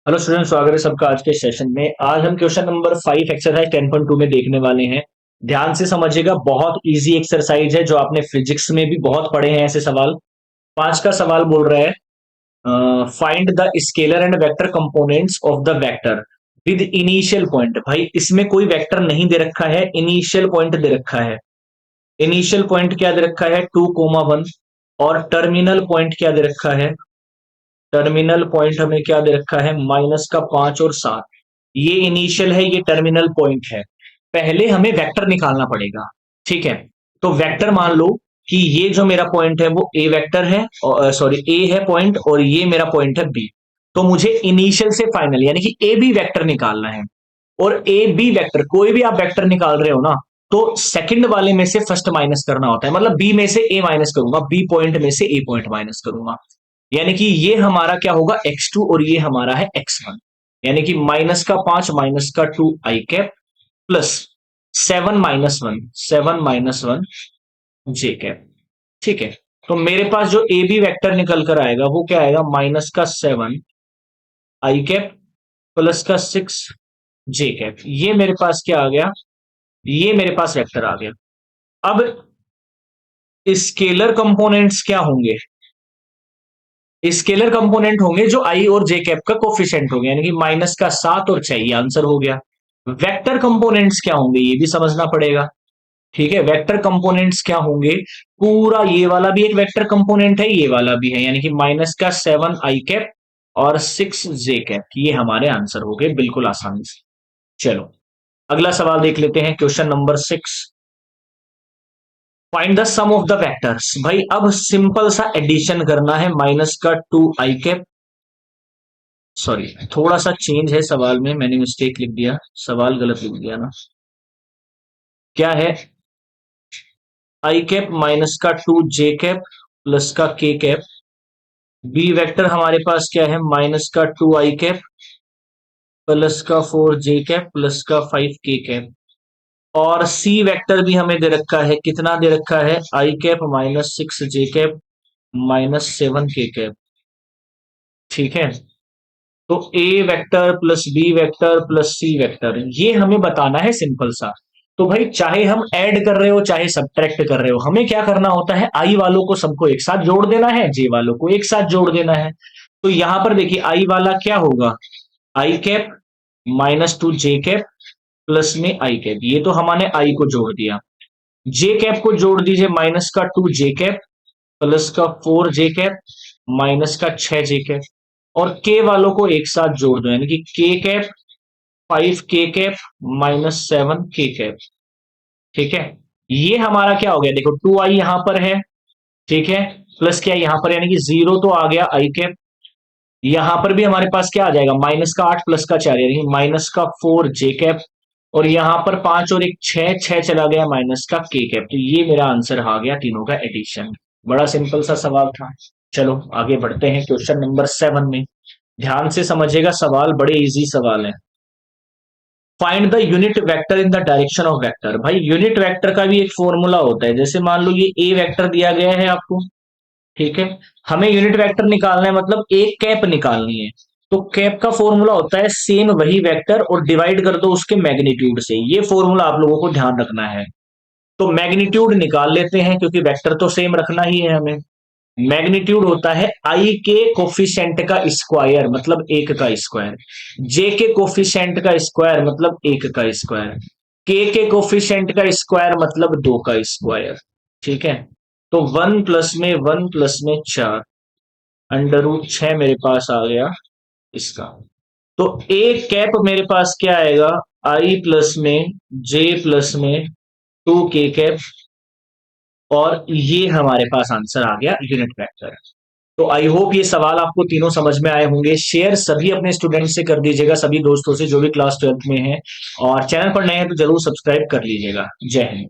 Hello student, स्वागत है सबका आज के सेशन में। आज हम क्वेश्चन नंबर 5 एक्सरसाइज 10.2 में देखने वाले हैं। ध्यान से समझिएगा, बहुत इजी एक्सरसाइज है जो आपने फिजिक्स में भी बहुत पढ़े हैं ऐसे सवाल। 5 का सवाल बोल रहा है, find the scalar and vector components of the vector with initial point. भाई इसमें कोई वेक्टर नहीं दे रखा है, इनिशियल पॉइंट दे रखा है। इनिशियल पॉइंट क्या दे रखा है? 2,1। और टर्मिनल पॉइंट क्या दे रखा है? टर्मिनल पॉइंट हमें क्या दे रखा है? -5 और 7। ये इनिशियल है, ये टर्मिनल पॉइंट है। पहले हमें वेक्टर निकालना पड़ेगा। ठीक है, तो वेक्टर मान लो कि ये जो मेरा पॉइंट है वो ए वेक्टर है, और सॉरी ए है पॉइंट, और ये मेरा पॉइंट है बी। तो मुझे इनिशियल से फाइनल यानी कि ए बी वेक्टर निकालना है। और ए बी वेक्टर, कोई भी आप वेक्टर निकाल रहे हो ना, तो सेकंड वाले में से फर्स्ट माइनस करना होता है। मतलब बी में से ए माइनस करूंगा, बी पॉइंट में से ए पॉइंट माइनस करूंगा। यानी कि ये हमारा क्या होगा? x2, और ये हमारा है x1। यानी कि -5 -2 i cap plus 7 - 1 j cap. ठीक है, तो मेरे पास जो ए बी वेक्टर निकल कर आएगा वो क्या आएगा? -7 i कैप प्लस का 6 j कैप। ये मेरे पास क्या आ गया? ये मेरे पास वेक्टर आ गया। अब स्केलर कंपोनेंट्स क्या होंगे? स्केलर कंपोनेंट होंगे जो आई और जे कैप का कोफिशिएंट होंगे, यानी कि -7 और 6। ये आंसर हो गया। वेक्टर कंपोनेंट्स क्या होंगे ये भी समझना पड़ेगा। ठीक है, वेक्टर कंपोनेंट्स क्या होंगे? पूरा ये वाला भी एक वेक्टर कंपोनेंट है, ये वाला भी है, यानी कि -7 i कैप और 6 j कैप। ये हमारे आंसर हो गए बिल्कुल आसानी से। चलो अगला सवाल देख लेते हैं, question number 6। Find the sum of the vectors. भाई अब सिंपल सा एडिशन करना है। -2 i कैप, सॉरी थोड़ा सा चेंज है सवाल में, मैंने मिस्टेक लिख दिया, सवाल गलत लिख दिया ना। क्या है? i cap -2 j cap plus का k कैप। बी वेक्टर हमारे पास क्या है? -2 i कैप प्लस का 4 j कैप प्लस का 5 k कैप। और सी वेक्टर भी हमें दे रखा है, कितना दे रखा है? i cap -6 j cap -7 k cap. ठीक है, तो A vector plus B vector plus C vector, ये हमें बताना है सिंपल सा। तो भाई चाहे हम ऐड कर रहे हो चाहे सब्ट्रैक्ट कर रहे हो, हमें क्या करना होता है? आई वालों को सबको एक साथ जोड़ देना है, जे वालों को एक साथ जोड़ देना है। तो यहां पर देखिए आई वाला क्या होगा? i cap -2 j cap plus में i कैप। ये तो हमने आई को जोड़ दिया। जे कैप को जोड़ दीजिए, -2 j कैप प्लस का 4 j कैप माइनस का 6 j कैप। और के वालों को एक साथ जोड़ दो, यानी कि k cap 5 k cap -7 k cap. ठीक है, ये हमारा क्या हो गया? देखो 2i यहां पर है, ठीक है, प्लस क्या यहां पर, यानी कि 0 तो आ गया i कैप। यहां पर भी हमारे पास क्या आ जाएगा? -8 प्लस का 4, यानी -4 j कैप। और यहां पर 5 और 1 6, 6 चला गया माइनस का k कैप। तो ये मेरा आंसर आ गया तीनों का एडिशन। बड़ा सिंपल सा सवाल था। चलो आगे बढ़ते हैं क्वेश्चन नंबर 7 में। ध्यान से समझिएगा, सवाल बड़े इजी सवाल है। Find the unit vector in the direction of vector. भाई यूनिट वेक्टर का भी एक फॉर्मूला होता है। जैसे मान लो ये ए वेक्टर दिया गया है आपको, ठीक है, हमें यूनिट वेक्टर निकालना है, मतलब एक कैप निकालनी है। तो कैप का फॉर्मूला होता है सेम वही वेक्टर और डिवाइड कर दो उसके मैग्नीट्यूड से। ये फॉर्मूला आप लोगों को ध्यान रखना है। तो मैग्नीट्यूड निकाल लेते हैं क्योंकि वेक्टर तो सेम रखना ही है हमें। मैग्नीट्यूड होता है आई के कोफिशिएंट का स्क्वायर, मतलब एक का स्क्वायर। जे के कोफिशिएंट का स्क्वायर मतलब एक का स्क्वायर। के कोफिशिएंट का स्क्वायर मतलब दो का स्क्वायर। ठीक है, तो 1 + 1 + 4 √6 मेरे पास आ गया इसका। तो ए कैप मेरे पास क्या आएगा? आई प्लस में जे प्लस में 2 k कैप। और ये हमारे पास आंसर आ गया यूनिट वेक्टर। तो आई होप ये सवाल आपको तीनों समझ में आए होंगे। शेयर सभी अपने स्टूडेंट से कर दीजिएगा, सभी दोस्तों से जो भी क्लास 12th में हैं। और चैनल पर नए हैं तो जरूर सब्सक्राइब कर लीजिएगा। जय हिंद।